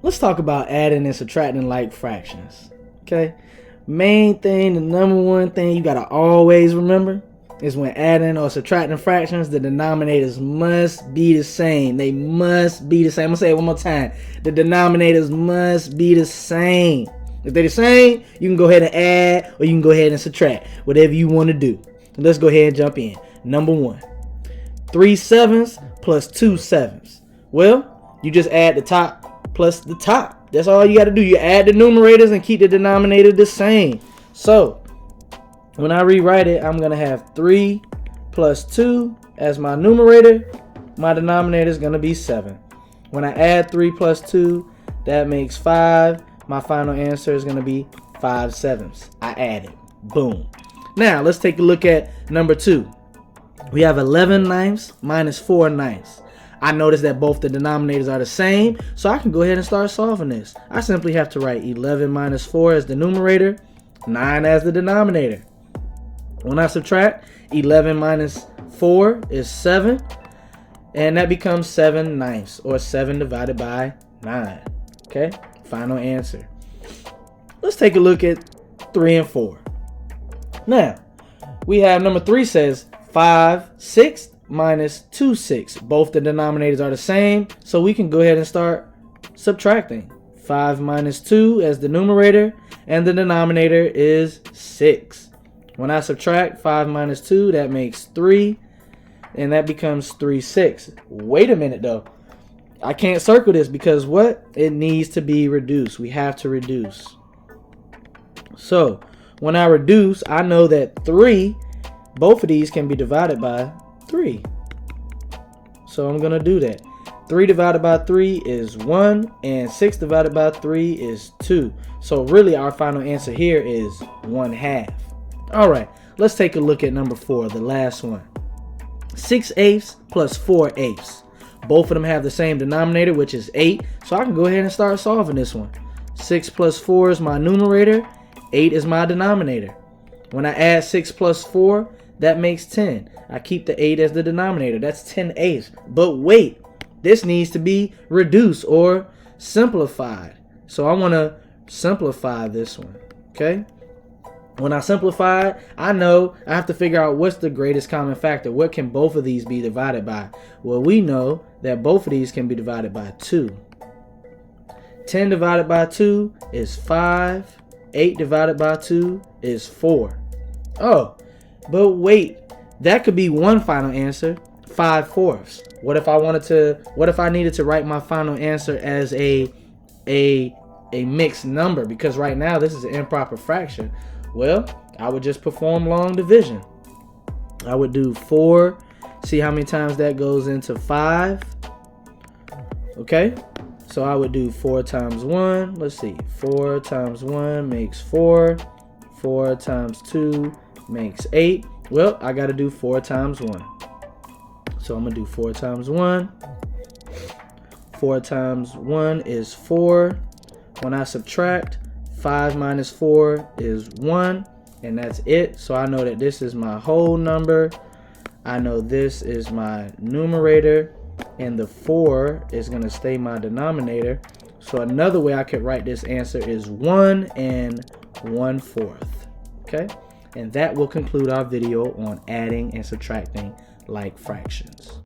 let's talk about adding and subtracting like fractions. Okay, main thing, the number one thing you gotta always remember is when adding or subtracting fractions, the denominators must be the same. They must be the same. I'm gonna say it one more time. The denominators must be the same. If they're the same, you can go ahead and add or you can go ahead and subtract, whatever you want to do. So let's go ahead and jump in. Number one, 3 7s plus 2 7s. Well, you just add the top plus the top. That's all you got to do. You add the numerators and keep the denominator the same. So when I rewrite it, I'm going to have 3 plus 2 as my numerator. My denominator is going to be 7. When I add 3 plus 2, that makes 5. My final answer is going to be 5 7s. I added. Boom. Now, let's take a look at number 2. We have 11 ninths minus 4 ninths. I notice that both the denominators are the same, so I can go ahead and start solving this. I simply have to write 11 minus 4 as the numerator, 9 as the denominator. When I subtract, 11 minus 4 is 7, and that becomes 7 ninths, or 7 divided by 9. Okay, final answer. Let's take a look at 3 and 4. Now, we have number 3 says 5 6 minus 2 6. Both the denominators are the same, so we can go ahead and start subtracting. 5 minus 2 as the numerator, and the denominator is 6. When I subtract 5 minus 2, that makes 3, and that becomes 3 6. Wait a minute though. I can't circle this because what? It needs to be reduced. We have to reduce. So when I reduce, I know that 3, both of these can be divided by 3. So I'm going to do that. 3 divided by 3 is 1, and 6 divided by 3 is 2. So really our final answer here is 1/2. All right, let's take a look at number 4, the last one. 6 eighths plus 4 eighths. Both of them have the same denominator, which is 8. So I can go ahead and start solving this one. 6 plus 4 is my numerator. 8 is my denominator. When I add 6 plus 4, that makes 10. I keep the 8 as the denominator. That's 10 eighths. But wait, this needs to be reduced or simplified. So I want to simplify this one. Okay? When I simplify it, I know I have to figure out what's the greatest common factor. What can both of these be divided by? Well, we know that both of these can be divided by 2. 10 divided by 2 is 5. 8 divided by 2 is 4. Oh, but wait, that could be one final answer, 5/4. What if I needed to write my final answer as a mixed number? Because right now this is an improper fraction. Well, I would just perform long division. I would do 4, see how many times that goes into 5. Okay, so I would do 4 times 1. Let's see, 4 times 1 makes 4. 4 times 2 makes 8. Well, I got to do 4 times 1. So I'm going to do 4 times 1. 4 times 1 is 4. When I subtract, 5 minus 4 is 1. And that's it. So I know that this is my whole number. I know this is my numerator. And the 4 is going to stay my denominator. So another way I could write this answer is 1 1/4. Okay? And that will conclude our video on adding and subtracting like fractions.